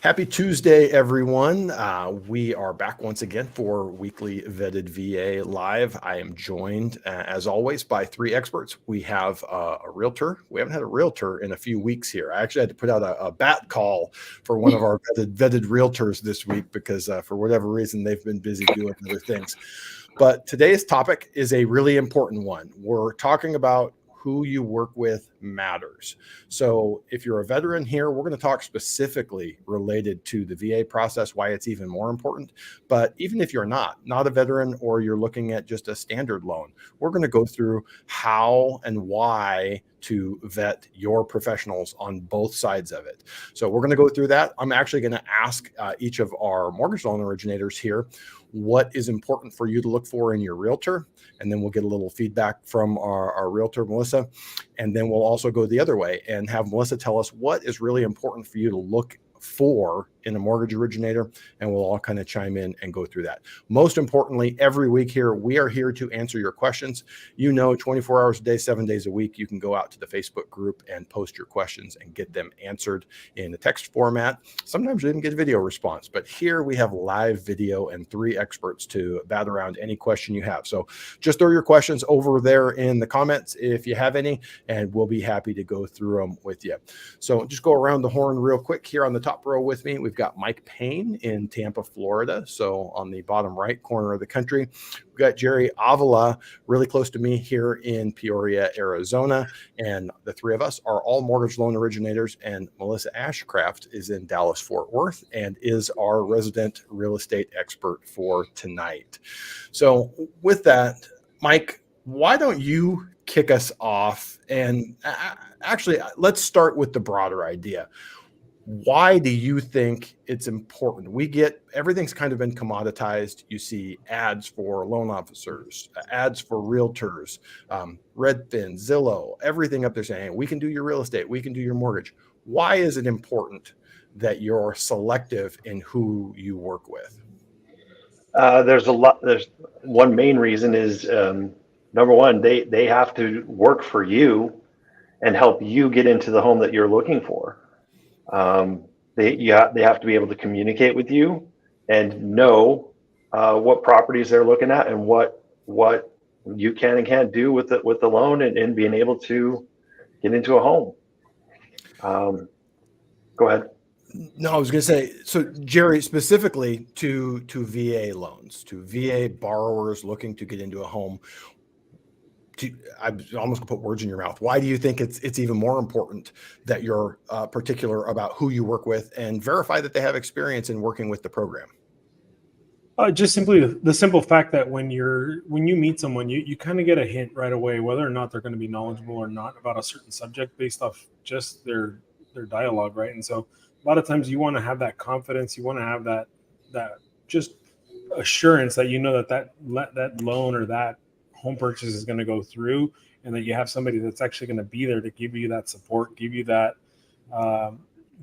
Happy Tuesday, everyone. We are back once again for weekly Vetted VA Live. I am joined, as always, by three experts. We have a realtor. We haven't had a realtor in a few weeks here. I actually had to put out a bat call for one of our vetted realtors this week because for whatever reason, they've been busy doing other things. But today's topic is a really important one. We're talking about who you work with matters. So if you're a veteran here, we're going to talk specifically related to the VA process, why it's even more important. But even if you're not a veteran, or you're looking at just a standard loan, we're going to go through how and why to vet your professionals on both sides of it. So we're going to go through that. I'm actually going to ask each of our mortgage loan originators here what is important for you to look for in your realtor. And then we'll get a little feedback from our realtor, Melissa. And then we'll also go the other way and have Melissa tell us what is really important for you to look for in a mortgage originator, and we'll all kind of chime in and go through that. Most importantly, every week here, we are here to answer your questions. 24 hours a day, 7 days a week, you can go out to the Facebook group and post your questions and get them answered in a text format. Sometimes you even get a video response, but here we have live video and three experts to bat around any question you have. So just throw your questions over there in the comments if you have any, and we'll be happy to go through them with you. So just go around the horn real quick here. On the top row with me, we've got Mike Payne in Tampa, Florida. So on the bottom right corner of the country, we've got Jerry Avila really close to me here in Peoria, Arizona. And the three of us are all mortgage loan originators. And Melissa Ashcraft is in Dallas, Fort Worth, and is our resident real estate expert for tonight. So with that, Mike, why don't you kick us off? And actually, let's start with the broader idea. Why do you think it's important? We get everything's kind of been commoditized. You see ads for loan officers, ads for realtors, Redfin, Zillow, everything up there saying, we can do your real estate, we can do your mortgage. Why is it important that you're selective in who you work with? There's one main reason is number one, they have to work for you and help you get into the home that you're looking for. They have to be able to communicate with you and know what properties they're looking at and what you can and can't do with the loan and being able to get into a home. Go ahead. No, I was going to say, so Jerry, specifically to VA loans, to VA borrowers looking to get into a home, I'm almost gonna put words in your mouth. Why do you think it's even more important that you're particular about who you work with and verify that they have experience in working with the program? Just simply the simple fact that when you meet someone, you kind of get a hint right away whether or not they're going to be knowledgeable or not about a certain subject based off just their dialogue, right? And so a lot of times you want to have that confidence, you want to have that just assurance that you know that loan or that home purchase is going to go through, and that you have somebody that's actually going to be there to give you that support, give you that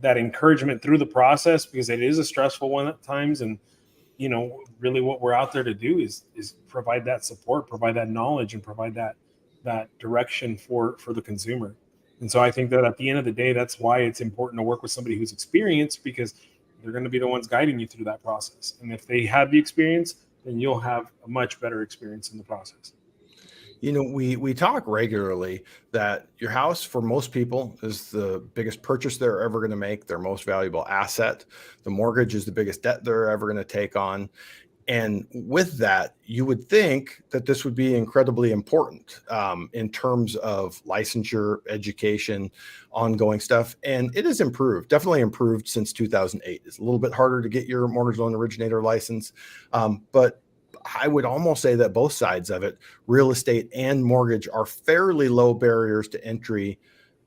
encouragement through the process, because it is a stressful one at times. And really what we're out there to do is provide that support, provide that knowledge, and provide that direction for the consumer. And so I think that at the end of the day, that's why it's important to work with somebody who's experienced, because they're going to be the ones guiding you through that process. And if they have the experience, then you'll have a much better experience in the process. We talk regularly that your house, for most people, is the biggest purchase they're ever going to make, their most valuable asset. The mortgage is the biggest debt they're ever going to take on. And with that, you would think that this would be incredibly important in terms of licensure, education, ongoing stuff. And it has improved, definitely improved since 2008. It's a little bit harder to get your mortgage loan originator license, but I would almost say that both sides of it, real estate and mortgage, are fairly low barriers to entry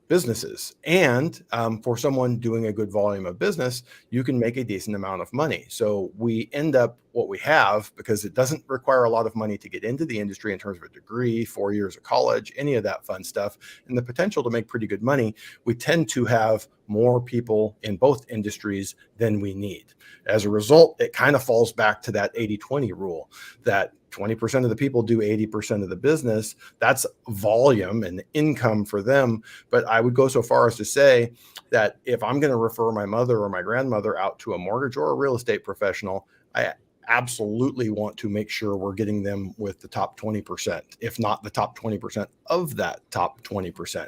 businesses. And for someone doing a good volume of business, you can make a decent amount of money. So we end up what we have, because it doesn't require a lot of money to get into the industry in terms of a degree, 4 years of college, any of that fun stuff, and the potential to make pretty good money. We tend to have more people in both industries than we need. As a result, it kind of falls back to that 80-20 rule, that 20% of the people do 80% of the business. That's volume and income for them. But I would go so far as to say that if I'm going to refer my mother or my grandmother out to a mortgage or a real estate professional, I absolutely want to make sure we're getting them with the top 20%, if not the top 20% of that top 20%.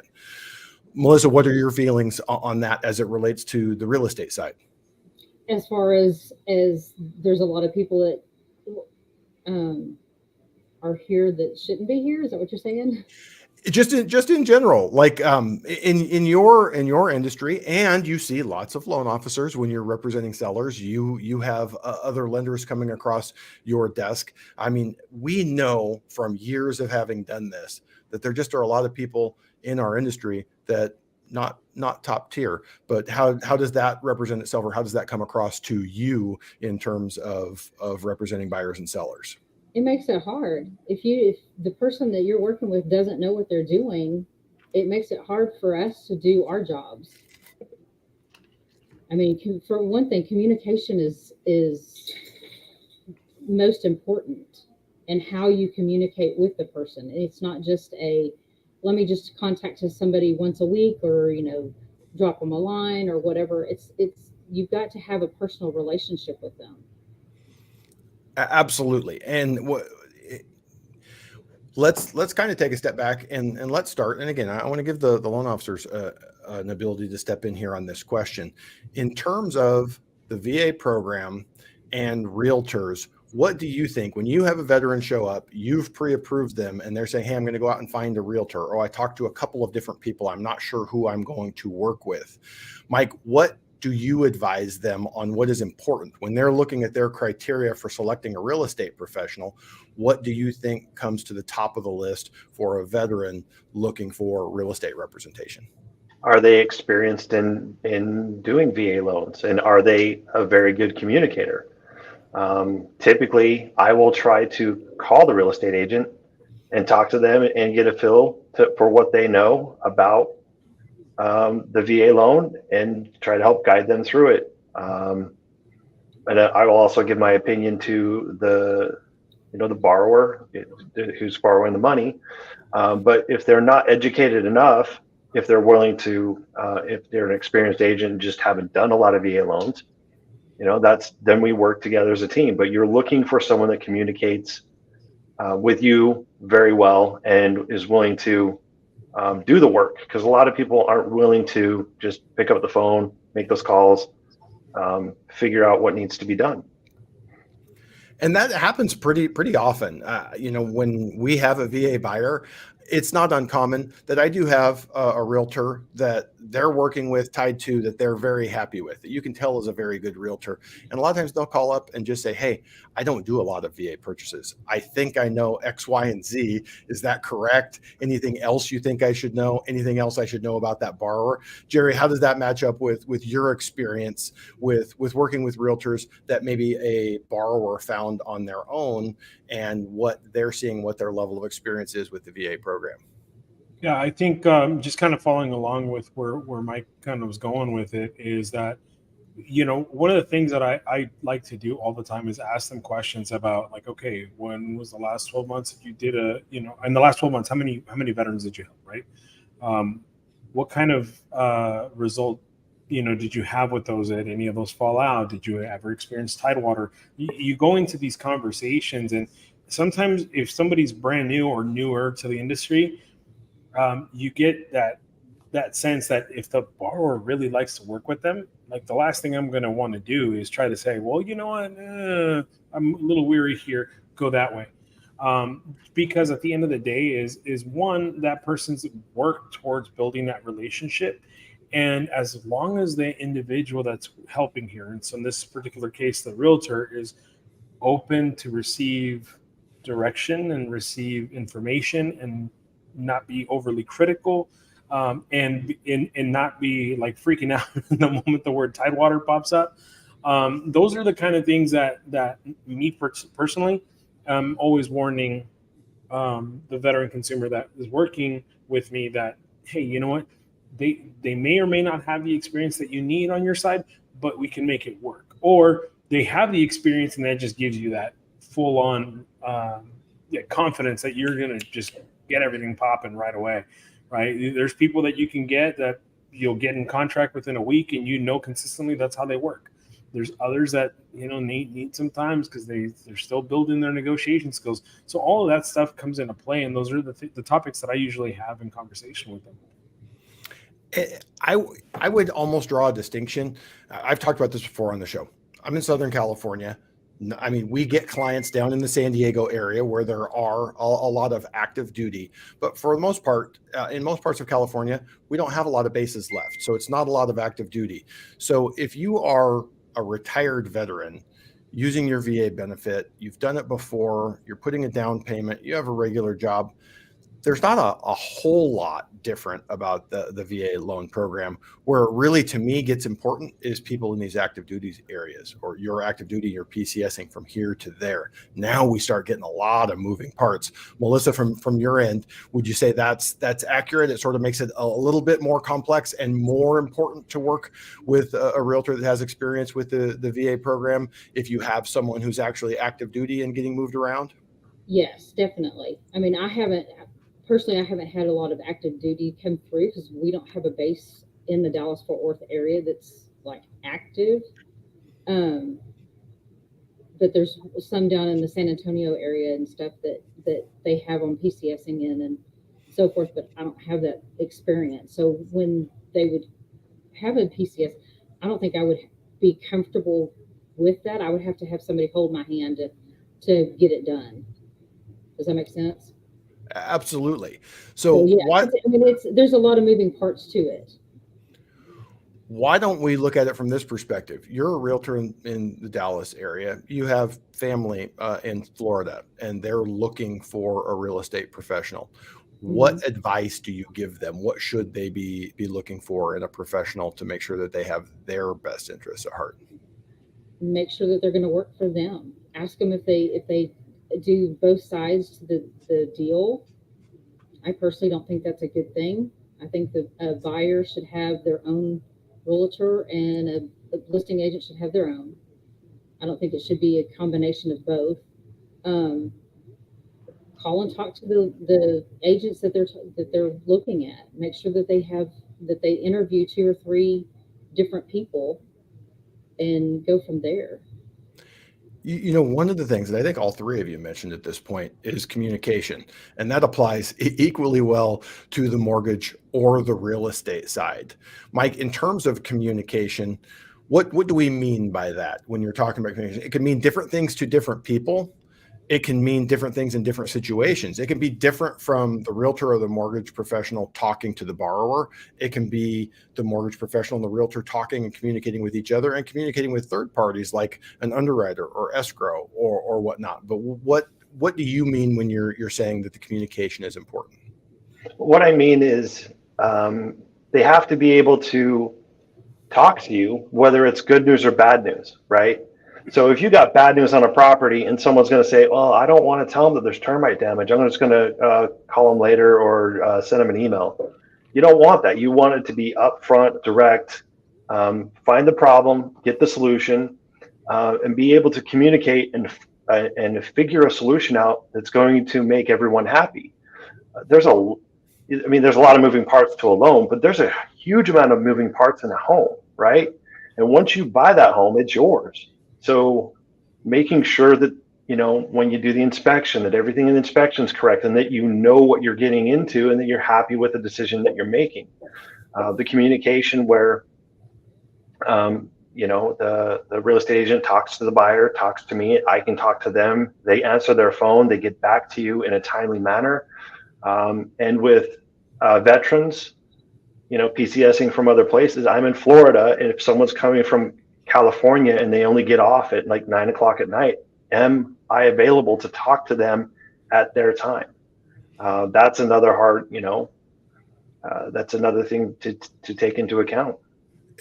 Melissa, what are your feelings on that as it relates to the real estate side? As far as there's a lot of people that are here that shouldn't be here. Is that what you're saying? Just in general, like in your industry, and you see lots of loan officers when you're representing sellers. You have other lenders coming across your desk. I mean, we know from years of having done this that there just are a lot of people in our industry that not top tier. But how does that represent itself, or how does that come across to you in terms of representing buyers and sellers? It makes it hard. If the person that you're working with doesn't know what they're doing, it makes it hard for us to do our jobs. I mean, for one thing, communication is most important, and how you communicate with the person. It's not just let me just contact somebody once a week, or drop them a line or whatever. It's you've got to have a personal relationship with them. Absolutely. And let's kind of take a step back and let's start. And again, I want to give the loan officers an ability to step in here on this question. In terms of the VA program and realtors, what do you think when you have a veteran show up, you've pre-approved them, and they're saying, hey, I'm going to go out and find a realtor, or I talked to a couple of different people, I'm not sure who I'm going to work with. Mike, what do you advise them on what is important when they're looking at their criteria for selecting a real estate professional? What do you think comes to the top of the list for a veteran looking for real estate representation? Are they experienced in doing VA loans, and are they a very good communicator? Typically, I will try to call the real estate agent and talk to them and get a feel for what they know about the VA loan, and try to help guide them through it. And I will also give my opinion to the borrower who's borrowing the money. But if they're not educated enough, if they're willing to, if they're an experienced agent and just haven't done a lot of VA loans, then we work together as a team. But you're looking for someone that communicates with you very well and is willing to do the work, because a lot of people aren't willing to just pick up the phone, make those calls, figure out what needs to be done. And that happens pretty often. When we have a VA buyer, it's not uncommon that I do have a realtor that they're working with, tied to, that they're very happy with, that you can tell is a very good realtor. And a lot of times they'll call up and just say, hey, I don't do a lot of VA purchases. I think I know X, Y, and Z. Is that correct? Anything else you think I should know? Anything else I should know about that borrower? Jerry, how does that match up with your experience with working with realtors that maybe a borrower found on their own, and what they're seeing, what their level of experience is with the VA program? Yeah, I think just kind of following along with where Mike kind of was going with it is that, one of the things that I like to do all the time is ask them questions about, like, okay, when was the last 12 months that you did in the last 12 months, how many veterans did you help, right? What kind of result, did you have with those? Did any of those fall out? Did you ever experience Tidewater? You go into these conversations, and sometimes if somebody's brand new or newer to the industry, you get that sense that if the borrower really likes to work with them, like, the last thing I'm going to want to do is try to say, well, you know what, I'm a little weary here, go that way. Because at the end of the day is one, that person's work towards building that relationship. And as long as the individual that's helping here, and so in this particular case, the realtor, is open to receive direction and receive information and not be overly critical, and not be like freaking out in the moment the word Tidewater pops up. Those are the kind of things that me personally, always warning the veteran consumer that is working with me that, hey, you know what? they may or may not have the experience that you need on your side, but we can make it work. Or they have the experience and that just gives you that full on confidence that you're going to just get everything popping right away, right? There's people that you can get that you'll get in contract within a week and consistently that's how they work. There's others that, need some time because they're still building their negotiation skills. So all of that stuff comes into play. And those are the topics that I usually have in conversation with them. I would almost draw a distinction. I've talked about this before on the show. I'm in Southern California. I mean, we get clients down in the San Diego area where there are a lot of active duty, but for the most part, in most parts of California, we don't have a lot of bases left. So it's not a lot of active duty. So if you are a retired veteran using your VA benefit, you've done it before, you're putting a down payment, you have a regular job, there's not a whole lot different about the VA loan program. Where it really, to me, gets important is people in these active duty areas, or your active duty, your PCSing from here to there. Now we start getting a lot of moving parts. Melissa, from your end, would you say that's accurate? It sort of makes it a little bit more complex and more important to work with a realtor that has experience with the VA program if you have someone who's actually active duty and getting moved around? Yes, definitely. I mean, I haven't had a lot of active duty come through because we don't have a base in the Dallas-Fort Worth area that's like active. But there's some down in the San Antonio area and stuff that they have on PCSing in and so forth, but I don't have that experience. So when they would have a PCS, I don't think I would be comfortable with that. I would have to have somebody hold my hand to get it done. Does that make sense? Absolutely. So yeah, there's a lot of moving parts to it. Why don't we look at it from this perspective? You're a realtor in the Dallas area. You have family in Florida, and they're looking for a real estate professional. What advice do you give them? What should they be looking for in a professional to make sure that they have their best interests at heart? Make sure that they're going to work for them. Ask them if they do both sides to the deal. I personally don't think that's a good thing. I think that a buyer should have their own realtor and a listing agent should have their own. I don't think it should be a combination of both. Call and talk to the agents that they're looking at. Make sure that they interview 2 or 3 different people and go from there. One of the things that I think all 3 of you mentioned at this point is communication, and that applies equally well to the mortgage or the real estate side. Mike, in terms of communication, what do we mean by that when you're talking about communication? It can mean different things to different people. It can mean different things in different situations. It can be different from the realtor or the mortgage professional talking to the borrower. It can be the mortgage professional and the realtor talking and communicating with each other and communicating with third parties like an underwriter or escrow or whatnot. But what do you mean when you're saying that the communication is important? What I mean is they have to be able to talk to you, whether it's good news or bad news, right? So if you got bad news on a property and someone's going to say, well, I don't want to tell them that there's termite damage, I'm just going to call them later or send them an email. You don't want that. You want it to be upfront, direct, find the problem, get the solution, and be able to communicate and figure a solution out that's going to make everyone happy. There's a lot of moving parts to a loan, but there's a huge amount of moving parts in a home, right? And once you buy that home, it's yours. So making sure that, when you do the inspection, that everything in the inspection is correct and that you know what you're getting into and that you're happy with the decision that you're making. The communication where, the real estate agent talks to the buyer, talks to me, I can talk to them, they answer their phone, they get back to you in a timely manner. And with veterans, PCSing from other places, I'm in Florida, and if someone's coming from California and they only get off at like 9 o'clock at night, am I available to talk to them at their time? That's another hard, that's another thing to take into account.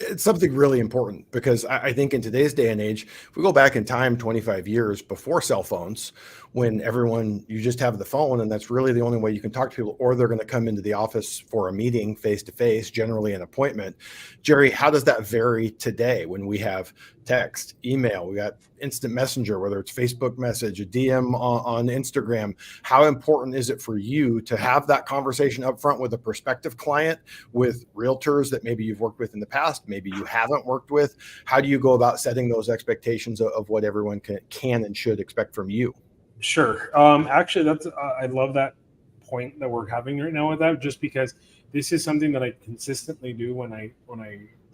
It's something really important because I think in today's day and age, if we go back in time 25 years before cell phones, when you just have the phone and that's really the only way you can talk to people, or they're going to come into the office for a meeting face to face, generally an appointment. Jerry, how does that vary today when we have text, email, we got instant messenger, whether it's Facebook message, a DM on Instagram? How important is it for you to have that conversation up front with a prospective client, with realtors that maybe you've worked with in the past, maybe you haven't worked with? How do you go about setting those expectations of what everyone can and should expect from you? Sure. Actually, that's I love that point that we're having right now with that, just because this is something that I consistently do when I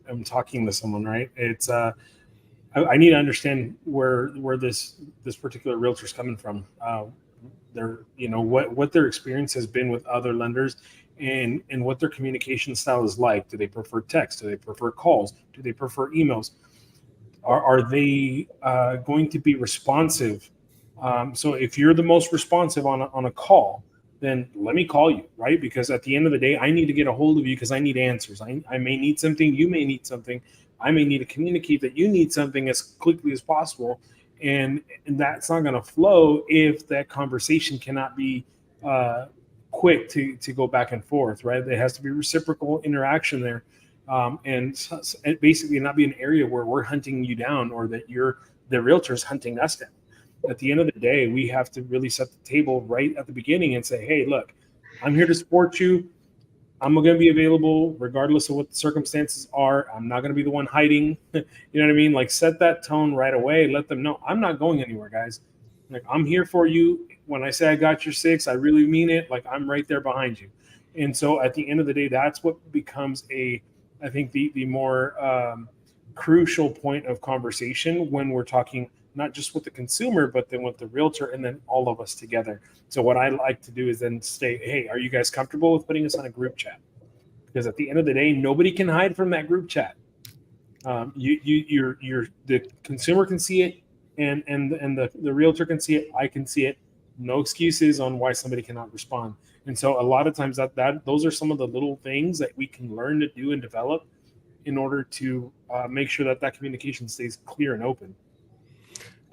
am talking to someone. Right? It's I need to understand where this particular realtor is coming from. Their what their experience has been with other lenders, and what their communication style is like. Do they prefer text? Do they prefer calls? Do they prefer emails? Are they going to be responsive? So if you're the most responsive on a call, then let me call you, right? Because at the end of the day, I need to get a hold of you because I need answers. I may need something, you may need something. I may need to communicate that you need something as quickly as possible. And that's not going to flow if that conversation cannot be quick to go back and forth, right? There has to be reciprocal interaction there. And basically not be an area where we're hunting you down or that the realtor's hunting us down. At the end of the day, we have to really set the table right at the beginning and say, hey, look, I'm here to support you. I'm going to be available regardless of what the circumstances are. I'm not going to be the one hiding. You know what I mean? Like, set that tone right away. Let them know I'm not going anywhere, guys. Like, I'm here for you. When I say I got your six, I really mean it. Like, I'm right there behind you. And so at the end of the day, that's what becomes I think the more crucial point of conversation when we're talking not just with the consumer, but then with the realtor and then all of us together. So what I like to do is then say, hey, are you guys comfortable with putting us on a group chat? Because at the end of the day, nobody can hide from that group chat. The consumer can see it, and the realtor can see it. I can see it. No excuses on why somebody cannot respond. And so a lot of times that those are some of the little things that we can learn to do and develop in order to make sure that communication stays clear and open.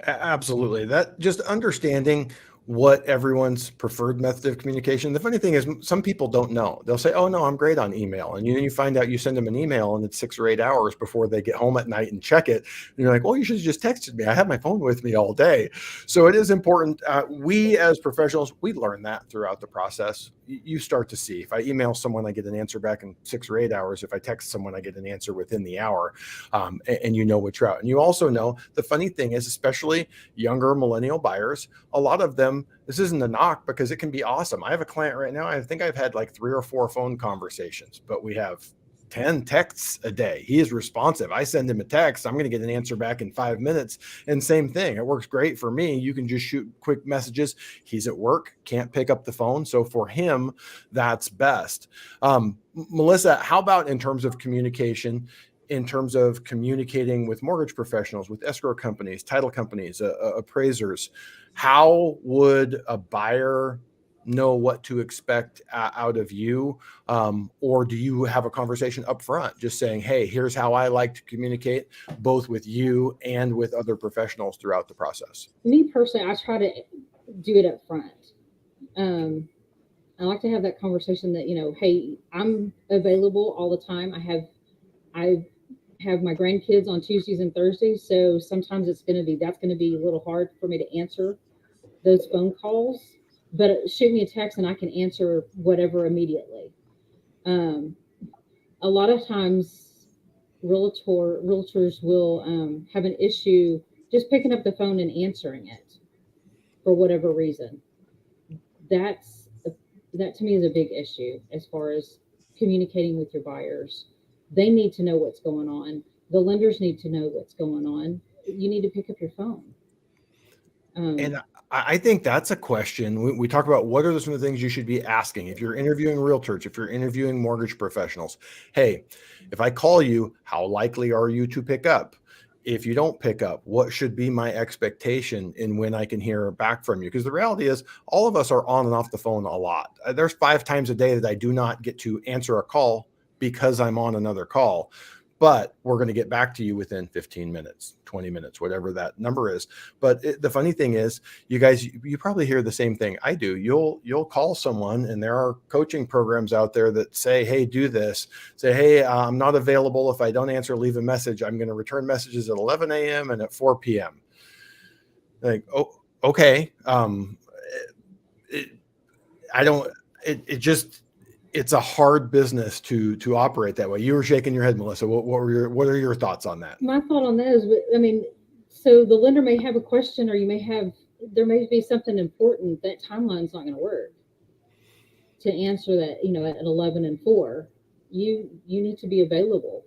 Absolutely. That just understanding what everyone's preferred method of communication. The funny thing is some people don't know. They'll say, oh no, I'm great on email. And you find out you send them an email and it's 6 or 8 hours before they get home at night and check it. And you're like, well, you should have just texted me. I have my phone with me all day. So it is important. We as professionals, we learn that throughout the process. You start to see, if I email someone, I get an answer back in 6 or 8 hours. If I text someone, I get an answer within the hour. And you know which route. And you also know the funny thing is, especially younger millennial buyers, a lot of them, this isn't a knock because it can be awesome. I have a client right now. I think I've had like 3 or 4 phone conversations, but we have 10 texts a day. He is responsive. I send him a text. I'm going to get an answer back in 5 minutes. And same thing. It works great for me. You can just shoot quick messages. He's at work, can't pick up the phone. So for him, that's best. Melissa, how about in terms of communication, in terms of communicating with mortgage professionals, with escrow companies, title companies, appraisers? How would a buyer know what to expect out of you? Or do you have a conversation up front just saying, hey, here's how I like to communicate both with you and with other professionals throughout the process? Me personally, I try to do it up front. I like to have that conversation that, hey, I'm available all the time. I have my grandkids on Tuesdays and Thursdays. So sometimes that's going to be a little hard for me to answer those phone calls, but shoot me a text and I can answer whatever immediately. A lot of times realtors will have an issue just picking up the phone and answering it for whatever reason. That to me is a big issue as far as communicating with your buyers. They need to know what's going on. The lenders need to know what's going on. You need to pick up your phone. And I think that's a question. We talk about what are some of the things you should be asking. If you're interviewing realtors, if you're interviewing mortgage professionals, hey, if I call you, how likely are you to pick up? If you don't pick up, what should be my expectation in when I can hear back from you? Because the reality is all of us are on and off the phone a lot. There's 5 times a day that I do not get to answer a call because I'm on another call. but we're going to get back to you within 15 minutes, 20 minutes, whatever that number is. But the funny thing is, you guys, you probably hear the same thing I do. You'll call someone, and there are coaching programs out there that say, hey, do this. Say, hey, I'm not available. If I don't answer, leave a message. I'm going to return messages at 11 a.m. and at 4 p.m. Like, oh, okay. It's a hard business to operate that way. You were shaking your head, Melissa. What are your thoughts on that? My thought on that is, I mean, so the lender may have a question, or there may be something important. That timeline's not going to work to answer that, at 11 and 4. You need to be available,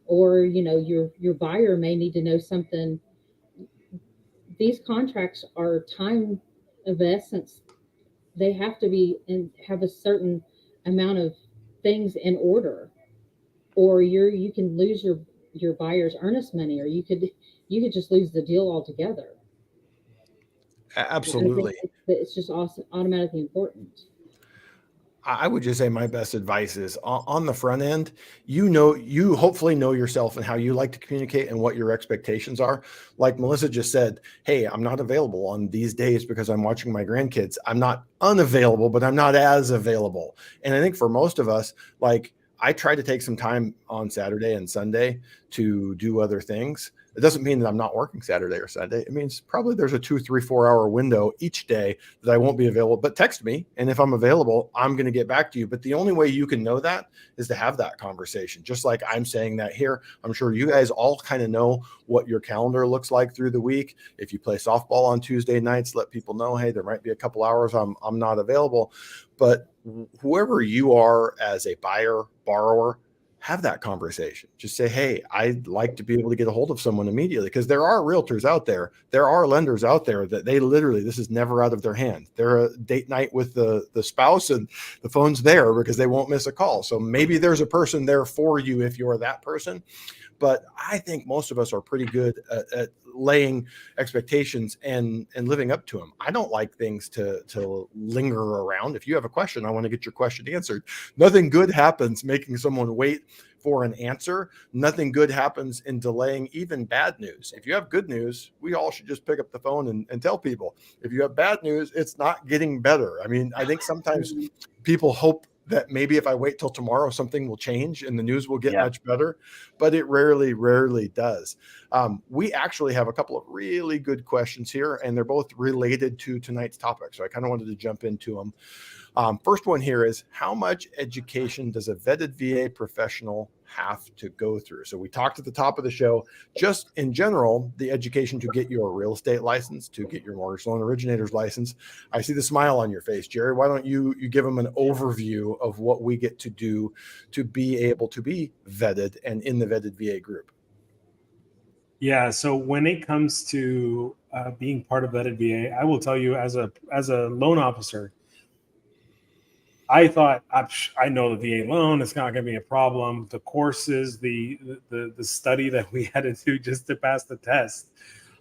or, your buyer may need to know something. These contracts are time of essence. They have to be and have a certain amount of things in order, or you can lose your buyer's earnest money, or you could just lose the deal altogether. Absolutely. It's just automatically important. I would just say my best advice is on the front end, you hopefully know yourself and how you like to communicate and what your expectations are. Like Melissa just said, hey, I'm not available on these days because I'm watching my grandkids. I'm not unavailable, but I'm not as available. And I think for most of us, like, I try to take some time on Saturday and Sunday to do other things. It doesn't mean that I'm not working Saturday or Sunday. It means probably there's a 2, 3, 4 hour window each day that I won't be available, but text me. And if I'm available, I'm going to get back to you. But the only way you can know that is to have that conversation. Just like I'm saying that here, I'm sure you guys all kind of know what your calendar looks like through the week. If you play softball on Tuesday nights, let people know, hey, there might be a couple hours I'm not available. But whoever you are as a buyer, borrower, have that conversation. Just say, hey, I'd like to be able to get a hold of someone immediately, because there are realtors out there. There are lenders out there that they literally, this is never out of their hand. They're a date night with the spouse and the phone's there because they won't miss a call. So maybe there's a person there for you if you're that person. But I think most of us are pretty good at laying expectations and living up to them. I don't like things to linger around. If you have a question, I want to get your question answered. Nothing good happens making someone wait for an answer. Nothing good happens in delaying even bad news. If you have good news, we all should just pick up the phone and tell people. If you have bad news, it's not getting better. I mean, I think sometimes people hope that maybe if I wait till tomorrow, something will change and the news will get much better, but it rarely does. We actually have a couple of really good questions here, and they're both related to tonight's topic. So I kind of wanted to jump into them. First one here is, how much education does a vetted VA professional have to go through? So we talked at the top of the show, just in general, the education to get your real estate license, to get your mortgage loan originator's license. I see the smile on your face, Jerry. Why don't you give them an overview of what we get to do to be able to be vetted and in the vetted VA group? Yeah. So when it comes to being part of vetted VA, I will tell you, as a loan officer, I thought, I know the VA loan, it's not going to be a problem. The courses, the study that we had to do just to pass the test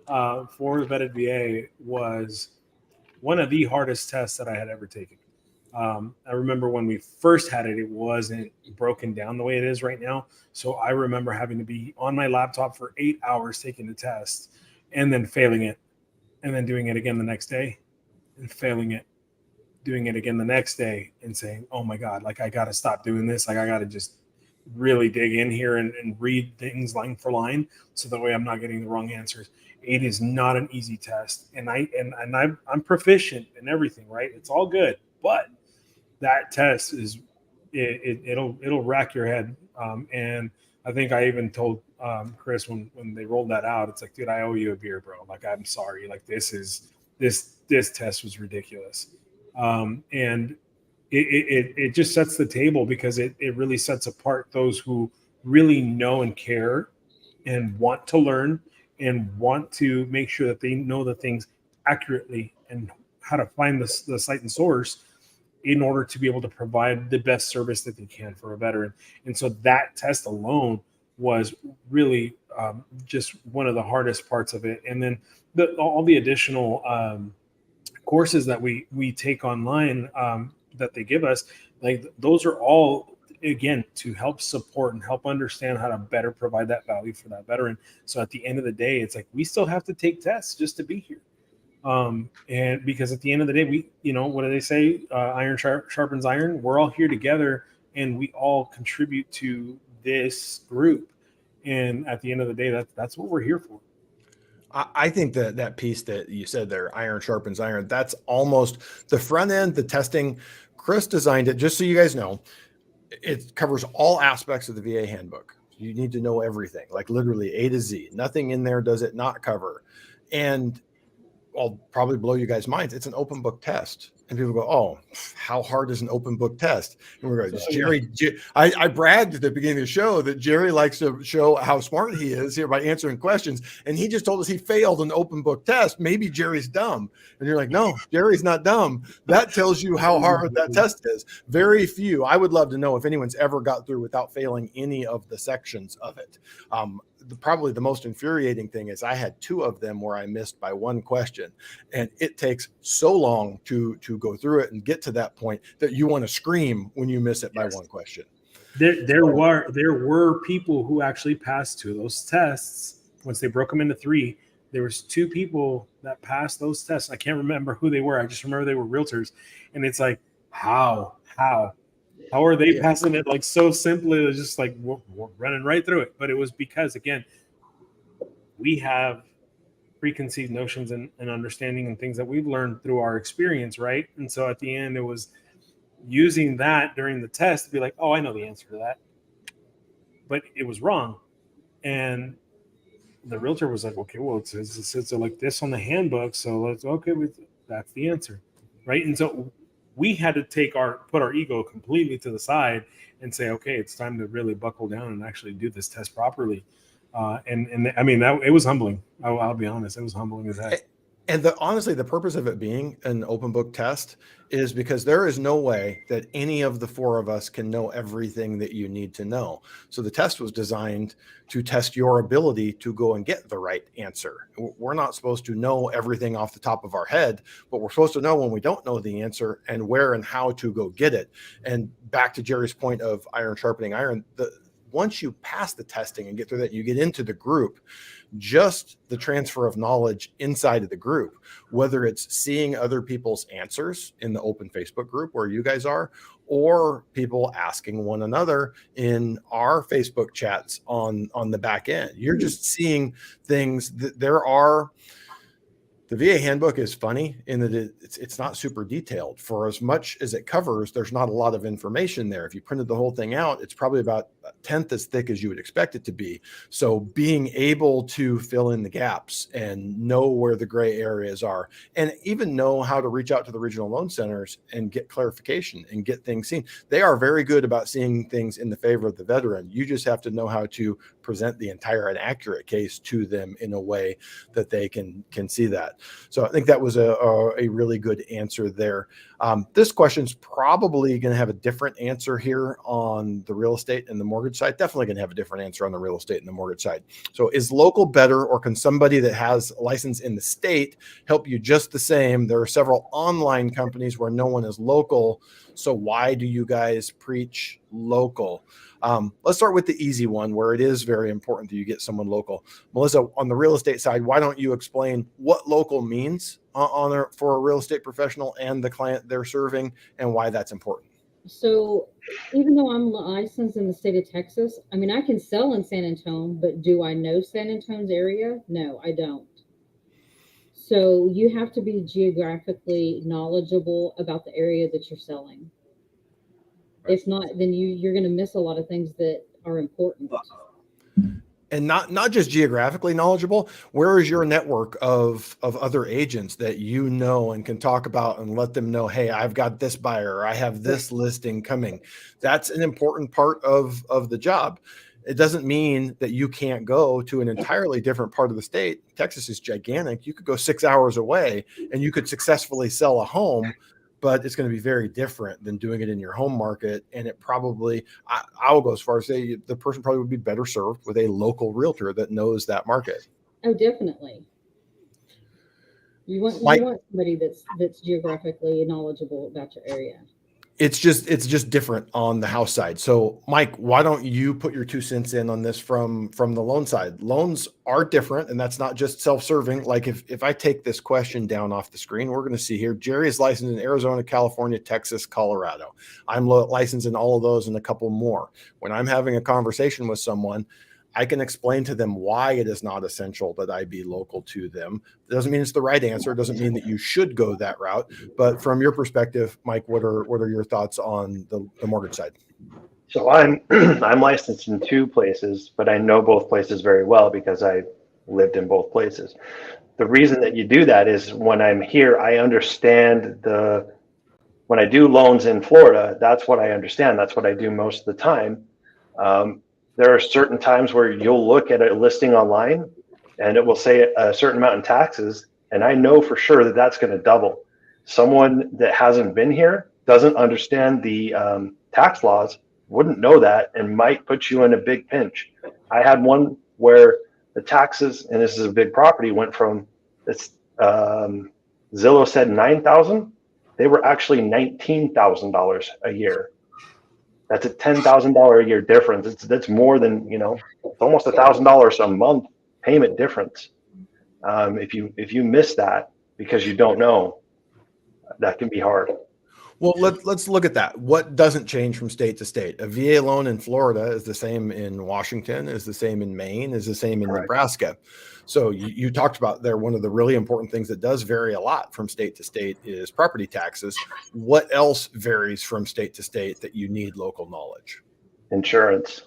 for the vetted VA was one of the hardest tests that I had ever taken. I remember when we first had it, it wasn't broken down the way it is right now. So I remember having to be on my laptop for 8 hours taking the test and then failing it, and then doing it again the next day and failing it, doing it again the next day, and saying, oh my God, like, I got to stop doing this. Like, I got to just really dig in here and read things line for line, so that way I'm not getting the wrong answers. It is not an easy test. And I'm proficient in everything, right? It's all good. But that test is, it'll rack your head. And I think I even told Chris when they rolled that out, it's like, dude, I owe you a beer, bro. Like, I'm sorry. Like, this test was ridiculous. And it just sets the table, because it really sets apart those who really know and care and want to learn and want to make sure that they know the things accurately and how to find the site and source in order to be able to provide the best service that they can for a veteran. And so that test alone was really just one of the hardest parts of it. And then all the additional courses that we take online that they give us, like, those are all again, to help support and help understand how to better provide that value for that veteran. So at the end of the day, it's like we still have to take tests just to be here. And because at the end of the day, we, what do they say? Iron sharpens iron. We're all here together, and we all contribute to this group. And at the end of the day, that's what we're here for. I think that piece that you said there, iron sharpens iron, that's almost the front end, the testing. Chris designed it, just so you guys know, it covers all aspects of the VA handbook. You need to know everything, like literally A to Z. Nothing in there does it not cover. And I'll probably blow you guys' minds. It's an open book test. And people go, oh, how hard is an open book test? And we're going, Jerry, I bragged at the beginning of the show that Jerry likes to show how smart he is here by answering questions. And he just told us he failed an open book test. Maybe Jerry's dumb. And you're like, no, Jerry's not dumb. That tells you how hard that test is. Very few. I would love to know if anyone's ever got through without failing any of the sections of it. Probably the most infuriating thing is I had 2 of them where I missed by 1 question, and it takes so long to go through it and get to that point that you want to scream when you miss it by 1 question. There were people who actually passed 2 of those tests. Once they broke them into 3, there was 2 people that passed those tests. I can't remember who they were. I just remember they were realtors, and it's like, how are they passing it like so simply? It's just like we're running right through it. But it was because, again, we have preconceived notions and understanding and things that we've learned through our experience, right? And so at the end, it was using that during the test to be like, oh, I know the answer to that. But it was wrong. And the realtor was like, okay, well, it says like this on the handbook. So that's the answer, right? And so we had to put our ego completely to the side and say, okay, it's time to really buckle down and actually do this test properly. And I mean, it was humbling. I'll be honest. It was humbling as heck. And honestly, the purpose of it being an open book test is because there is no way that any of the 4 of us can know everything that you need to know. So the test was designed to test your ability to go and get the right answer. We're not supposed to know everything off the top of our head, but we're supposed to know when we don't know the answer and where and how to go get it. And back to Jerry's point of iron sharpening iron, once you pass the testing and get through that, you get into the group. Just the transfer of knowledge inside of the group, whether it's seeing other people's answers in the open Facebook group where you guys are, or people asking one another in our Facebook chats on the back end. You're just seeing things that the VA handbook is funny in that it's not super detailed. For as much as it covers, there's not a lot of information there. If you printed the whole thing out, it's probably about a 1/10 as thick as you would expect it to be. So being able to fill in the gaps and know where the gray areas are, and even know how to reach out to the regional loan centers and get clarification and get things seen. They are very good about seeing things in the favor of the veteran. You just have to know how to present the entire and accurate case to them in a way that they can see that. So I think that was a really good answer there. This question's probably going to have a different answer here on the real estate and the mortgage side. Definitely going to have a different answer on the real estate and the mortgage side. So is local better, or can somebody that has a license in the state help you just the same? There are several online companies where no one is local. So why do you guys preach local? Let's start with the easy one where it is very important that you get someone local. Melissa, on the real estate side, why don't you explain what local means for a real estate professional and the client they're serving, and why that's important? So even though I'm licensed in the state of Texas, I mean, I can sell in San Antonio, but do I know San Antonio's area? No, I don't. So you have to be geographically knowledgeable about the area that you're selling. If not, then you're going to miss a lot of things that are important. And not just geographically knowledgeable. Where is your network of other agents that you know and can talk about and let them know, hey, I've got this buyer, or I have this listing coming. That's an important part of the job. It doesn't mean that you can't go to an entirely different part of the state. Texas is gigantic. You could go 6 hours away and you could successfully sell a home, but it's going to be very different than doing it in your home market. And it probably, I will go as far as say the person probably would be better served with a local realtor that knows that market. Oh, definitely. You want somebody that's geographically knowledgeable about your area. It's just different on the house side. So Mike, why don't you put your 2 cents in on this from the loan side? Loans are different, and that's not just self-serving. Like if I take this question down off the screen, we're going to see here, Jerry is licensed in Arizona, California, Texas, Colorado. I'm licensed in all of those and a couple more. When I'm having a conversation with someone, I can explain to them why it is not essential that I be local to them. It doesn't mean it's the right answer. It doesn't mean that you should go that route. But from your perspective, Mike, what are your thoughts on the mortgage side? So I'm I'm licensed in 2 places, but I know both places very well because I lived in both places. The reason that you do that is when I'm here, I understand when I do loans in Florida, that's what I understand. That's what I do most of the time. There are certain times where you'll look at a listing online and it will say a certain amount in taxes. And I know for sure that that's going to double. Someone that hasn't been here, doesn't understand the tax laws, wouldn't know that and might put you in a big pinch. I had one where the taxes, and this is a big property, went from this, Zillow said 9,000. They were actually $19,000 a year. That's a $10,000 a year difference. That's more than, it's almost $1,000 a month payment difference. If you miss that because you don't know, that can be hard. Well, let's look at that. What doesn't change from state to state? A VA loan in Florida is the same in Washington, is the same in Maine, is the same in Nebraska. So you talked about there, one of the really important things that does vary a lot from state to state is property taxes. What else varies from state to state that you need local knowledge? Insurance.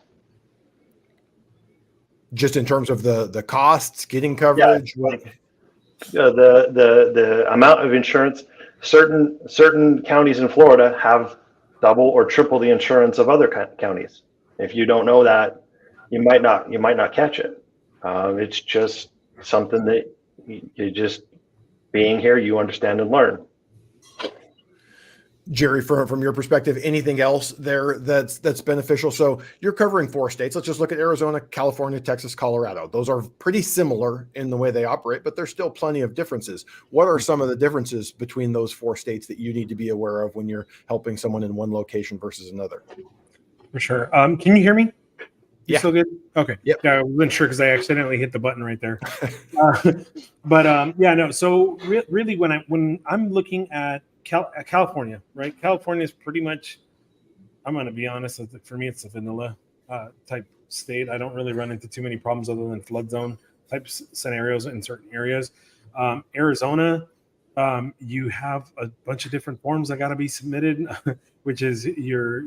Just in terms of the costs, getting coverage? Yeah. The amount of insurance, certain counties in Florida have double or triple the insurance of other counties. If you don't know that, you might not catch it. It's just something that you just being here, you understand and learn. Jerry, from your perspective, anything else there that's beneficial? So you're covering 4 states. Let's just look at Arizona, California, Texas, Colorado. Those are pretty similar in the way they operate, but there's still plenty of differences. What are some of the differences between those 4 states that you need to be aware of when you're helping someone in one location versus another? For sure. Can you hear me? You Yeah. still good? Okay. Yep. Yeah, I wasn't sure because I accidentally hit the button right there. So really, when I'm looking at California, right? California is pretty much, I'm going to be honest, for me, it's a vanilla type state. I don't really run into too many problems other than flood zone type scenarios in certain areas. Arizona, you have a bunch of different forms that got to be submitted, which is your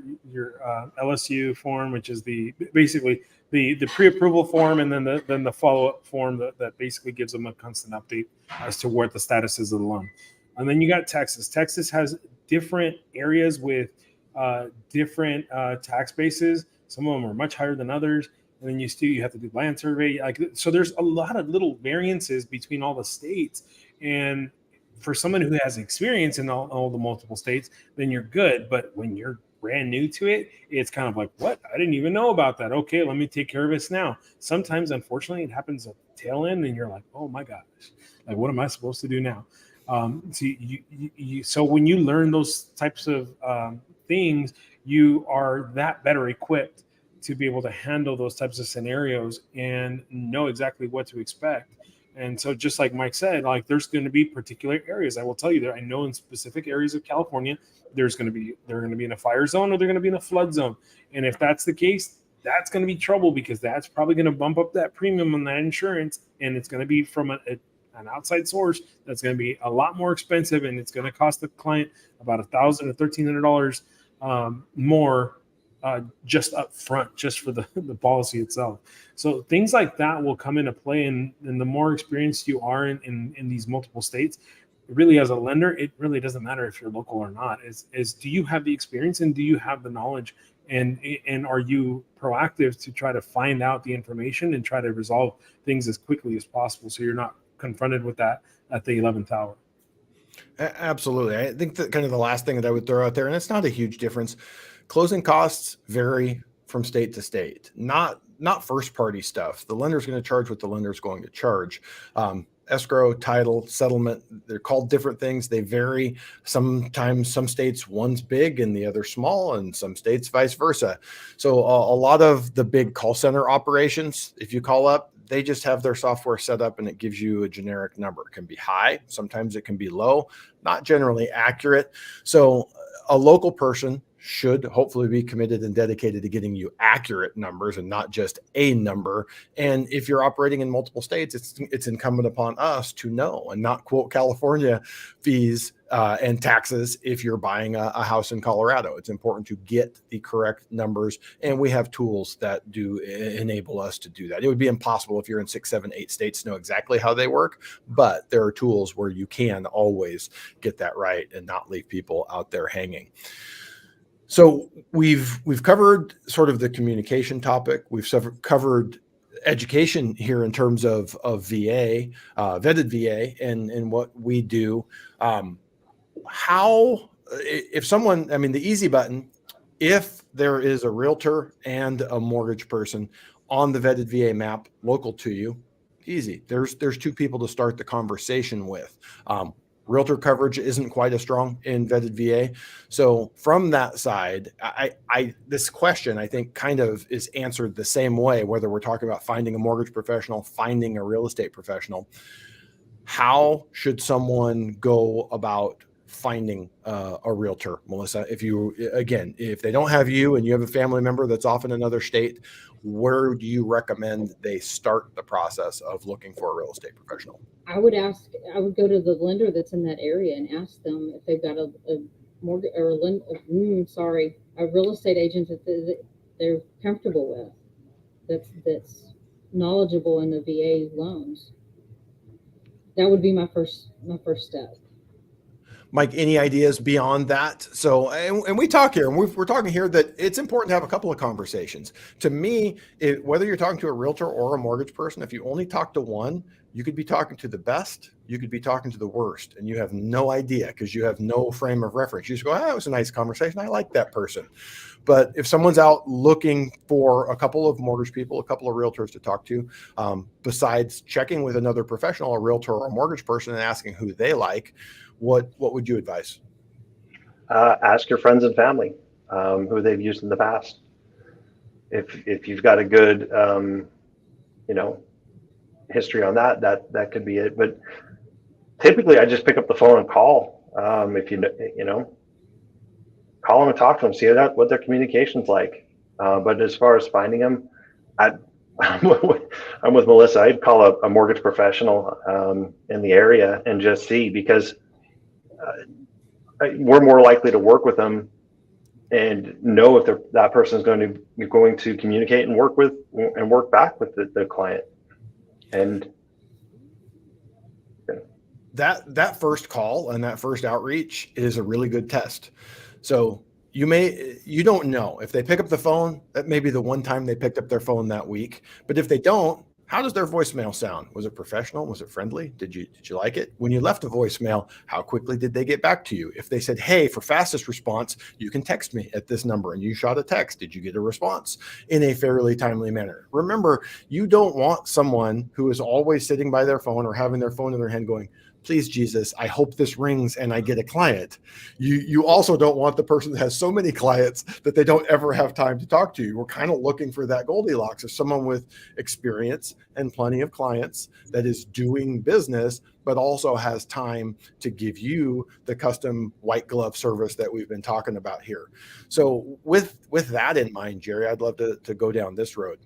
LSU form, which is basically the pre-approval form, and then the follow-up form that basically gives them a constant update as to what the status is of the loan. And then you got Texas. Texas has different areas with different tax bases. Some of them are much higher than others. And then you have to do land survey. So there's a lot of little variances between all the states. And for someone who has experience in all the multiple states, then you're good. But when you're brand new to it, it's kind of like, what? I didn't even know about that. Okay, let me take care of this now. Sometimes, unfortunately, it happens at the tail end, and you're like, oh my gosh, like what am I supposed to do now? So when you learn those types of things, you are that better equipped to be able to handle those types of scenarios and know exactly what to expect. And so just like Mike said, like there's going to be particular areas. I will tell you that I know in specific areas of California, they're going to be in a fire zone or they're going to be in a flood zone. And if that's the case, that's going to be trouble because that's probably going to bump up that premium on that insurance. And it's going to be from an outside source that's going to be a lot more expensive, and it's going to cost the client about $1,000 to $1,300 more just up front, just for the policy itself. So things like that will come into play, and the more experienced you are in these multiple states, really as a lender, it really doesn't matter if you're local or not. Is do you have the experience and do you have the knowledge, and are you proactive to try to find out the information and try to resolve things as quickly as possible so you're not confronted with that at the 11th hour. Absolutely. I think that kind of the last thing that I would throw out there, and it's not a huge difference, closing costs vary from state to state, not first party stuff. The lender's going to charge what the lender's going to charge. escrow, title, settlement. They're called different things. They vary. Sometimes some states one's big and the other small, and some states vice versa. So a lot of the big call center operations, if you call up, they just have their software set up and it gives you a generic number. It can be high. Sometimes it can be low, not generally accurate. So a local person should hopefully be committed and dedicated to getting you accurate numbers and not just a number. And if you're operating in multiple states, it's incumbent upon us to know and not quote California fees and taxes if you're buying a house in Colorado. It's important to get the correct numbers, and we have tools that do enable us to do that. It would be impossible if you're in 6, 7, 8 states to know exactly how they work, but there are tools where you can always get that right and not leave people out there hanging. So we've covered sort of the communication topic. We've covered education here in terms of VA, vetted VA, and what we do. How, if someone, I mean, the easy button, if there is a realtor and a mortgage person on the vetted VA map local to you, easy. There's 2 people to start the conversation with. Realtor coverage isn't quite as strong in vetted VA. So from that side, this question, I think, kind of is answered the same way, whether we're talking about finding a mortgage professional, finding a real estate professional. How should someone go about finding a realtor, Melissa? If they don't have you and you have a family member that's off in another state, where do you recommend they start the process of looking for a real estate professional? I would go to the lender that's in that area and ask them if they've got a mortgage or a real estate agent that they're comfortable with, that's knowledgeable in the VA loans. That would be my first step. Mike, any ideas beyond that? So, and we talk here, and we're talking here that it's important to have a couple of conversations. To me, whether you're talking to a realtor or a mortgage person, if you only talk to one, you could be talking to the best, you could be talking to the worst, and you have no idea because you have no frame of reference. You just go, it was a nice conversation. I like that person. But if someone's out looking for a couple of mortgage people, a couple of realtors to talk to, besides checking with another professional, a realtor or a mortgage person, and asking who they like, what would you advise? Ask your friends and family who they've used in the past. If you've got a good, history on that could be it. But typically, I just pick up the phone and call. If call them and talk to them, see what their communication's like. But as far as finding them, I'm with Melissa. I'd call a mortgage professional in the area and just see, because we're more likely to work with them and know if that person is going to communicate and work back with the client. And that first call and that first outreach is a really good test. So you don't know if they pick up the phone. That may be the one time they picked up their phone that week. But if they don't, how does their voicemail sound? Was it professional? Was it friendly? Did you like it? When you left a voicemail, how quickly did they get back to you? If they said, hey, for fastest response, you can text me at this number, and you shot a text, did you get a response in a fairly timely manner? Remember, you don't want someone who is always sitting by their phone or having their phone in their hand going, please, Jesus, I hope this rings and I get a client. You also don't want the person that has so many clients that they don't ever have time to talk to you. We're kind of looking for that Goldilocks of someone with experience and plenty of clients that is doing business, but also has time to give you the custom white glove service that we've been talking about here. So with that in mind, Jerry, I'd love to go down this road.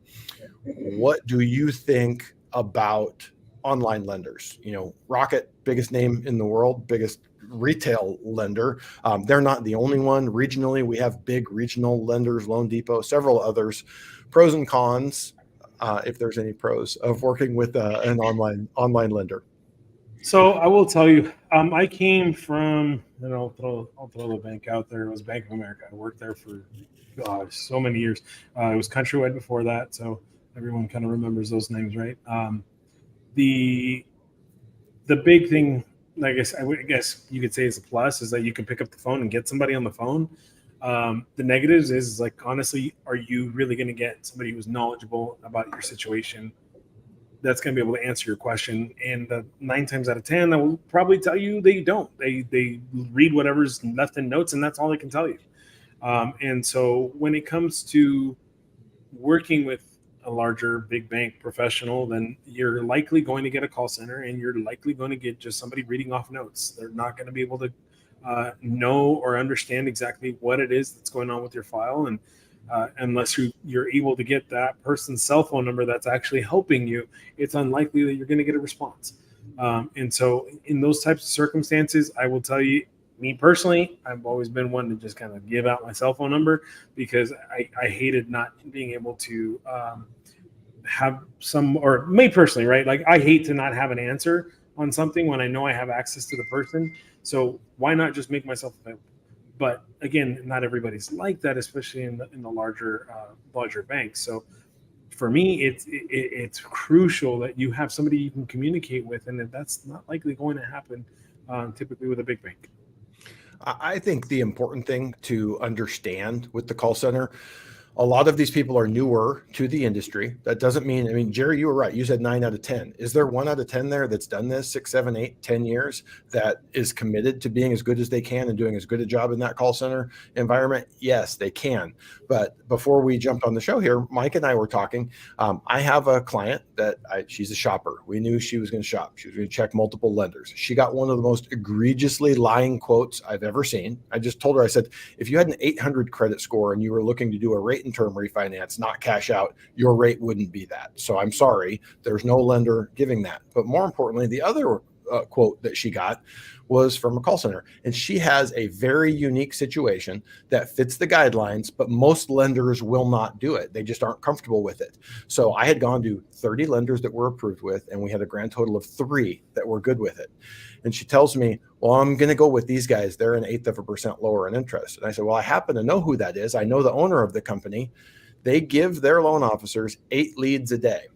What do you think about online lenders? Rocket, biggest name in the world, biggest retail lender. They're not the only one. Regionally, we have big regional lenders, Loan Depot, several others. Pros and cons, if there's any pros of working with an online lender. So I will tell you, I came from, and I'll throw the bank out there. It was Bank of America. I worked there for so many years. It was Countrywide before that, so everyone kind of remembers those names, right? The big thing, I guess you could say is a plus, is that you can pick up the phone and get somebody on the phone. The negatives is honestly, are you really going to get somebody who's knowledgeable about your situation that's going to be able to answer your question. And 9 times out of 10, I will probably tell you they don't. They read whatever's left in notes, and that's all they can tell you. And so when it comes to working with a larger big bank professional, then you're likely going to get a call center, and you're likely going to get just somebody reading off notes. They're not going to be able to know or understand exactly what it is that's going on with your file. And unless you're able to get that person's cell phone number that's actually helping you, it's unlikely that you're going to get a response. And so in those types of circumstances, I will tell you, me personally, I've always been one to just kind of give out my cell phone number, because I hated not being able to have or me personally, right? Like, I hate to not have an answer on something when I know I have access to the person. So why not just make myself available? But again, not everybody's like that, especially in the larger banks. So for me, it's crucial that you have somebody you can communicate with, and that's not likely going to happen typically with a big bank. I think the important thing to understand with the call center, a lot of these people are newer to the industry. That doesn't mean, I mean, Jerry, you were right. You said 9 out of 10. Is there 1 out of 10 there that's done this 6, 7, 8, 10 years that is committed to being as good as they can and doing as good a job in that call center environment? Yes, they can. But before we jumped on the show here, Mike and I were talking. I have a client that she's a shopper. We knew she was going to shop. She was going to check multiple lenders. She got one of the most egregiously lying quotes I've ever seen. I just told her, I said, if you had an 800 credit score and you were looking to do a rate and term refinance, not cash out, your rate wouldn't be that. So I'm sorry, there's no lender giving that. But more importantly, the other quote that she got was from a call center, and she has a very unique situation that fits the guidelines, but most lenders will not do it. They just aren't comfortable with it. So I had gone to 30 lenders that were approved with, and we had a grand total of 3 that were good with it. And she tells me, well, I'm going to go with these guys. They're 1/8% lower in interest. And I said, well, I happen to know who that is. I know the owner of the company. They give their loan officers 8 leads a day,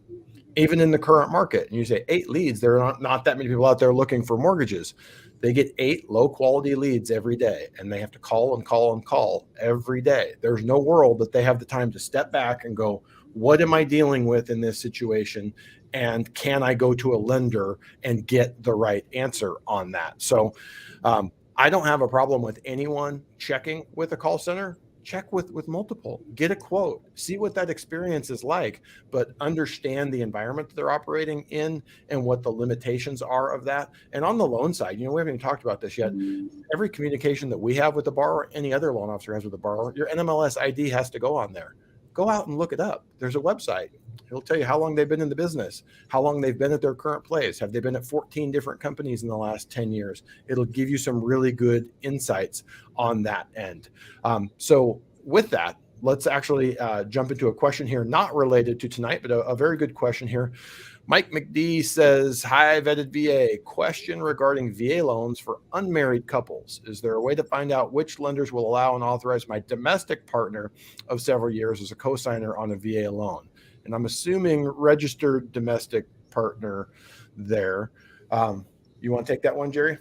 even in the current market. And you say 8 leads, there are not that many people out there looking for mortgages. They get 8 low quality leads every day, and they have to call and call and call every day. There's no world that they have the time to step back and go, what am I dealing with in this situation? And can I go to a lender and get the right answer on that? So I don't have a problem with anyone checking with a call center. Check with multiple, get a quote, see what that experience is like, but understand the environment that they're operating in and what the limitations are of that. And on the loan side, we haven't even talked about this yet. Every communication that we have with the borrower, any other loan officer has with the borrower, your NMLS ID has to go on there. Go out and look it up. There's a website. It'll tell you how long they've been in the business, how long they've been at their current place. Have they been at 14 different companies in the last 10 years? It'll give you some really good insights on that end. So with that, let's actually jump into a question here, not related to tonight, but a very good question here. Mike McD says, hi, Vetted VA. Question regarding VA loans for unmarried couples. Is there a way to find out which lenders will allow and authorize my domestic partner of several years as a cosigner on a VA loan? And I'm assuming registered domestic partner there. You want to take that one, Jerry?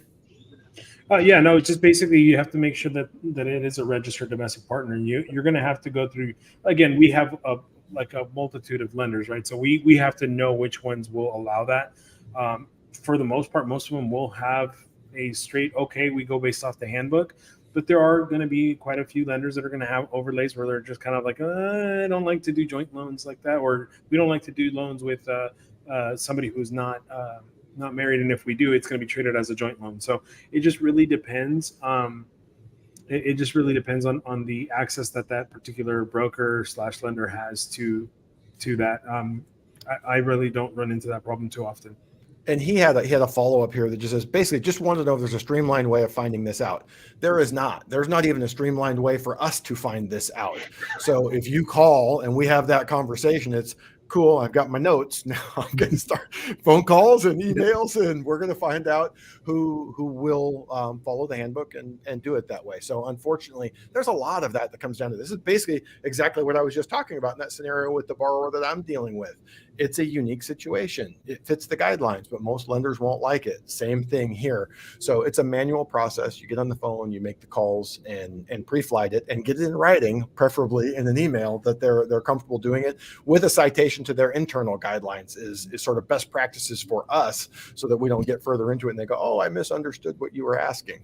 Yeah, no, it's just basically you have to make sure that it is a registered domestic partner. You're going to have to go through, again, we have a multitude of lenders, right? So we have to know which ones will allow that. For the most part, most of them will have a straight, okay, we go based off the handbook. But there are going to be quite a few lenders that are going to have overlays where they're just kind of like, I don't like to do joint loans like that, or we don't like to do loans with somebody who's not married, and if we do, it's going to be treated as a joint loan. So it just really depends. It just really depends on the access that particular broker / lender has to that. I really don't run into that problem too often. And he had a follow-up here that just says, basically, just wanted to know if there's a streamlined way of finding this out. There is not. There's not even a streamlined way for us to find this out. So if you call and we have that conversation, it's cool. I've got my notes. Now I'm going to start phone calls and emails, and we're going to find out who will follow the handbook and do it that way. So unfortunately, there's a lot of that comes down to this. Is basically exactly what I was just talking about in that scenario with the borrower that I'm dealing with. It's a unique situation. It fits the guidelines, but most lenders won't like it. Same thing here. So it's a manual process. You get on the phone, you make the calls and pre-flight it and get it in writing, preferably in an email that they're comfortable doing it with a citation to their internal guidelines is sort of best practices for us so that we don't get further into it and they go, oh, I misunderstood what you were asking.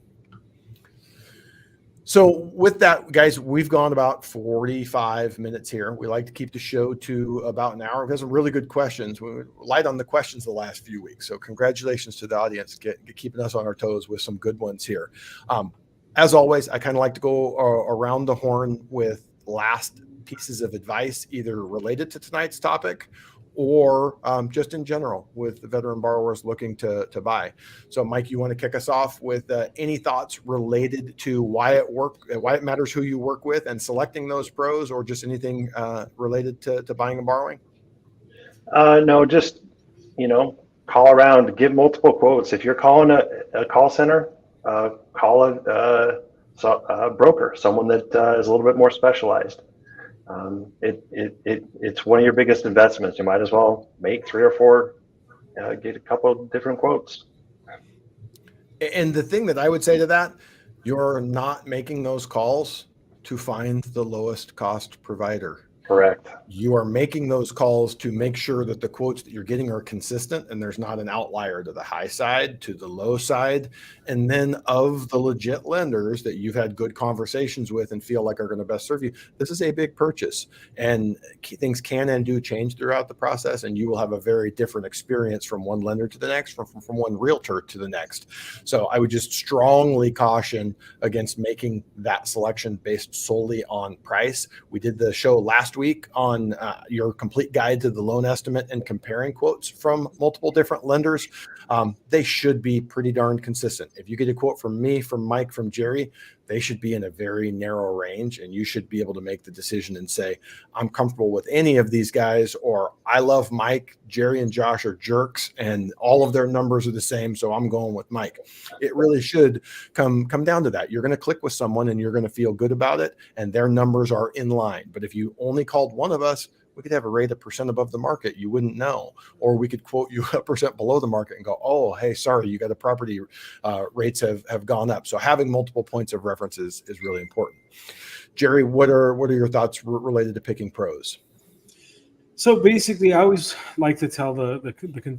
So with that, guys, we've gone about 45 minutes here. We like to keep the show to about an hour. We've got some really good questions. We light on the questions the last few weeks. So congratulations to the audience, keeping us on our toes with some good ones here. As always, I kind of like to go around the horn with last pieces of advice, either related to tonight's topic or just in general with the veteran borrowers looking to buy. So Mike, you want to kick us off with any thoughts related to why it matters who you work with and selecting those pros, or just anything related to buying and borrowing? No, just, call around, give multiple quotes. If you're calling a call center, call a broker, someone that is a little bit more specialized. It's one of your biggest investments. You might as well make 3 or 4, get a couple of different quotes. And the thing that I would say to that, you're not making those calls to find the lowest cost provider. Correct. You are making those calls to make sure that the quotes that you're getting are consistent and there's not an outlier to the high side, to the low side. And then of the legit lenders that you've had good conversations with and feel like are going to best serve you, this is a big purchase. And things can and do change throughout the process. And you will have a very different experience from one lender to the next, from one realtor to the next. So I would just strongly caution against making that selection based solely on price. We did the show last week on your complete guide to the loan estimate and comparing quotes from multiple different lenders. They should be pretty darn consistent. If you get a quote from me, from Mike, from Jerry, they should be in a very narrow range, and you should be able to make the decision and say, I'm comfortable with any of these guys, or I love Mike, Jerry and Josh are jerks and all of their numbers are the same, so I'm going with Mike. It really should come down to that. You're going to click with someone and you're going to feel good about it, and their numbers are in line. But if you only called one of us, we could have a rate 1% above the market. You wouldn't know. Or we could quote you 1% below the market and go, oh, hey, sorry, you got a property rates have gone up. So having multiple points of reference is really important. Jerry, what are your thoughts related to picking pros? So basically, I always like to tell the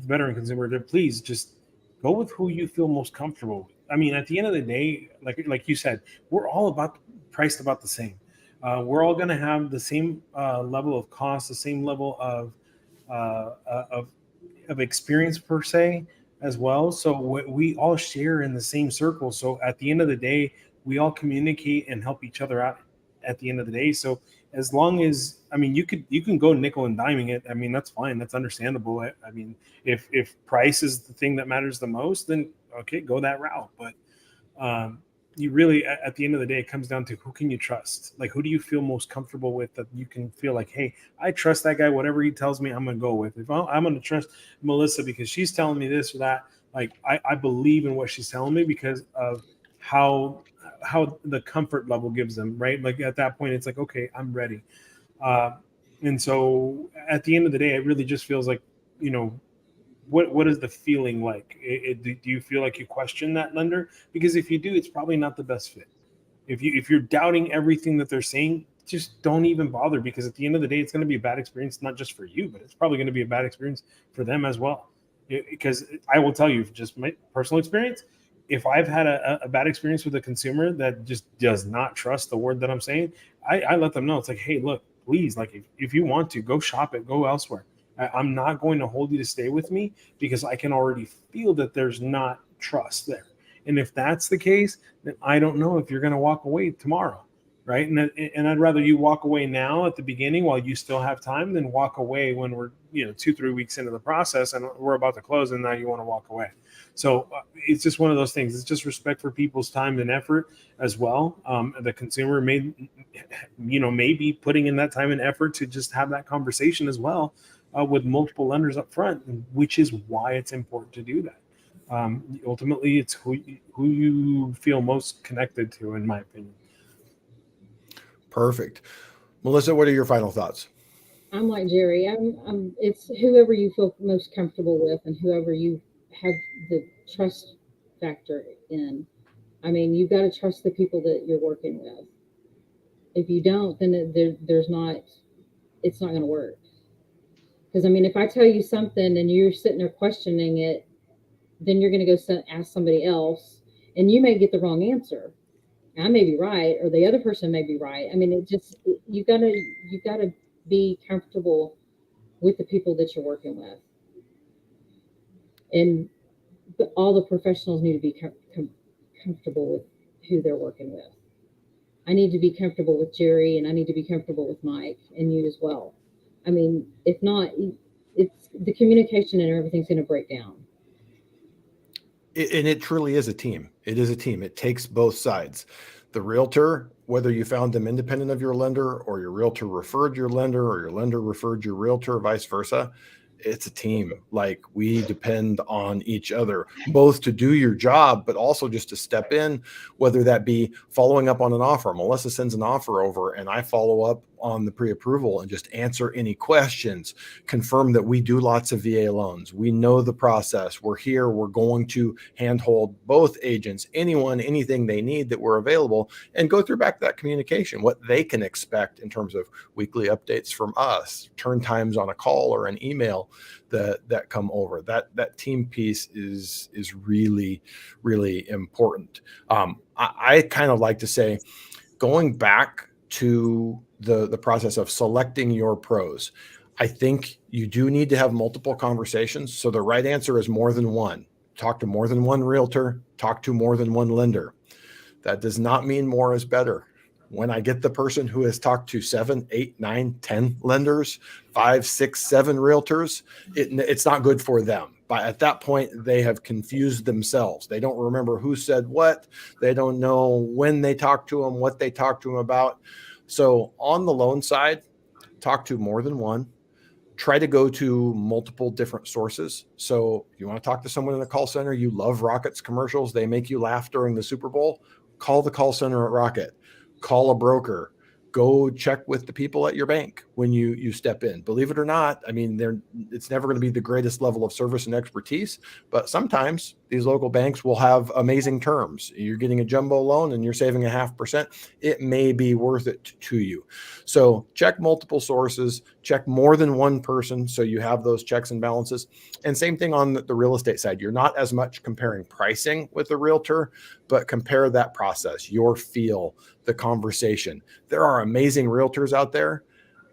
veteran consumer to please just go with who you feel most comfortable with. I mean, at the end of the day, like you said, we're all priced about the same. We're all going to have the same level of cost, the same level of experience per se as well. So we all share in the same circle. So at the end of the day, we all communicate and help each other out at the end of the day. So as long as, I mean, you can go nickel and diming it. I mean, that's fine. That's understandable. I mean, if price is the thing that matters the most, then okay, go that route. But you really, at the end of the day, it comes down to who can you trust? Like, who do you feel most comfortable with that you can feel like, hey, I trust that guy. Whatever he tells me, I'm going to go with. If I'm going to trust Melissa because she's telling me this or that, like I believe in what she's telling me because of how the comfort level gives them, right? Like at that point, it's like, okay, I'm ready. And so at the end of the day, it really just feels like, what is the feeling like? Do you feel like you question that lender? Because if you do, it's probably not the best fit. If you're doubting everything that they're saying, just don't even bother, because at the end of the day, it's going to be a bad experience, not just for you, but it's probably going to be a bad experience for them as well. Because I will tell you, just my personal experience, if I've had a bad experience with a consumer that just does not trust the word that I'm saying, I let them know. It's like, hey, look, please, like if you want to, go shop it, go elsewhere. I'm not going to hold you to stay with me because I can already feel that there's not trust there. And if that's the case, then I don't know if you're going to walk away tomorrow, right? And I'd rather you walk away now at the beginning while you still have time than walk away when we're 2-3 weeks into the process and we're about to close and now you want to walk away. So it's just one of those things. It's just respect for people's time and effort as well. The consumer may be putting in that time and effort to just have that conversation as well. With multiple lenders up front, which is why it's important to do that. Ultimately, it's who you feel most connected to, in my opinion. Perfect. Melissa, what are your final thoughts? I'm like Jerry. It's whoever you feel most comfortable with and whoever you have the trust factor in. I mean, you've got to trust the people that you're working with. If you don't, then there's not, it's not going to work. Because I mean, if I tell you something and you're sitting there questioning it, then you're going to go ask somebody else, and you may get the wrong answer. I may be right, or the other person may be right. I mean, you gotta be comfortable with the people that you're working with, and all the professionals need to be comfortable with who they're working with. I need to be comfortable with Jerry, and I need to be comfortable with Mike and you as well. I mean, if not, it's the communication and everything's going to break down. And it truly is a team. It is a team. It takes both sides. The realtor, whether you found them independent of your lender or your realtor referred your lender or your lender referred your realtor, or vice versa, it's a team. Like, we depend on each other, both to do your job, but also just to step in, whether that be following up on an offer. Melissa sends an offer over and I follow up on the pre-approval and just answer any questions, confirm that we do lots of VA loans. We know the process. We're here. We're going to handhold both agents, anyone, anything they need, that we're available, and go through back that communication, what they can expect in terms of weekly updates from us, turn times on a call or an email that come over. That team piece is really, really important. I kind of like to say, going back to the process of selecting your pros, I think you do need to have multiple conversations. So the right answer is more than one. Talk to more than one realtor, talk to more than one lender. That does not mean more is better. When I get the person who has talked to 7, 8, 9, 10 lenders, 5, 6, 7 realtors, it's not good for them. But at that point, they have confused themselves. They don't remember who said what. They don't know when they talked to them, what they talked to them about. So on the loan side, talk to more than one. Try to go to multiple different sources. So if you want to talk to someone in the call center, you love Rocket's commercials, they make you laugh during the Super Bowl, call the call center at Rocket. Call a broker. Go check with the people at your bank when you step in. Believe it or not, I mean, it's never going to be the greatest level of service and expertise, but sometimes these local banks will have amazing terms. You're getting a jumbo loan and you're saving 0.5%. It may be worth it to you. So check multiple sources, check more than one person, so you have those checks and balances. And same thing on the real estate side. You're not as much comparing pricing with the realtor, but compare that process, your feel, the conversation. There are amazing realtors out there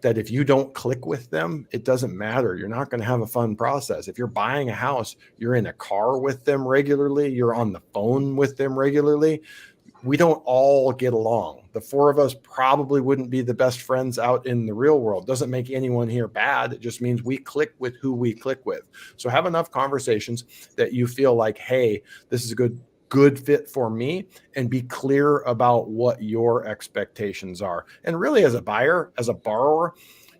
that if you don't click with them, it doesn't matter. You're not going to have a fun process. If you're buying a house, you're in a car with them regularly, you're on the phone with them regularly. We don't all get along. The 4 of us probably wouldn't be the best friends out in the real world. Doesn't make anyone here bad. It just means we click with who we click with. So have enough conversations that you feel like, hey, this is a good fit for me, and be clear about what your expectations are. And really, as a buyer, as a borrower,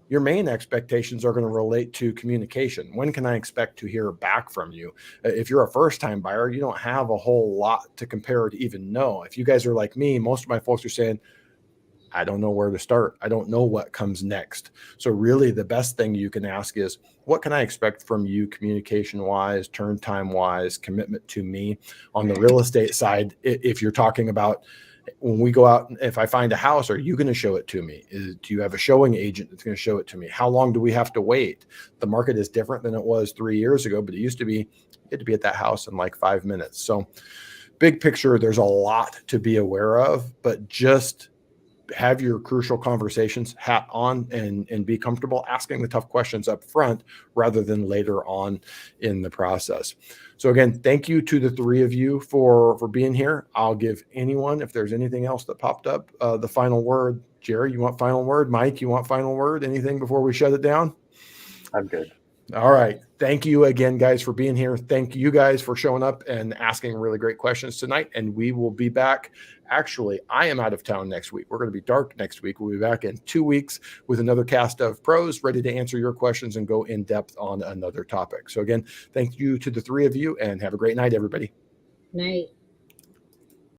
your main expectations are going to relate to communication. When can I expect to hear back from you? If you're a first-time buyer, you don't have a whole lot to compare to even know. If you guys are like me, most of my folks are saying, I don't know where to start. I don't know what comes next. So really the best thing you can ask is, what can I expect from you communication wise, turn time wise, commitment to me? On the real estate side, if you're talking about when we go out, if I find a house, are you going to show it to me? Do you have a showing agent that's going to show it to me? How long do we have to wait? The market is different than it was 3 years ago, but it used to be, you had to be at that house in like 5 minutes. So big picture, there's a lot to be aware of, but just have your crucial conversations hat on and be comfortable asking the tough questions up front rather than later on in the process. So again, thank you to the 3 of you for being here. I'll give anyone, if there's anything else that popped up, the final word. Jerry, you want final word? Mike, you want final word? Anything before we shut it down? I'm good. All right. Thank you again, guys, for being here. Thank you guys for showing up and asking really great questions tonight. And we will be back. Actually, I am out of town next week. We're going to be dark next week. We'll be back in 2 weeks with another cast of pros ready to answer your questions and go in depth on another topic. So again, thank you to the 3 of you and have a great night, everybody. Night.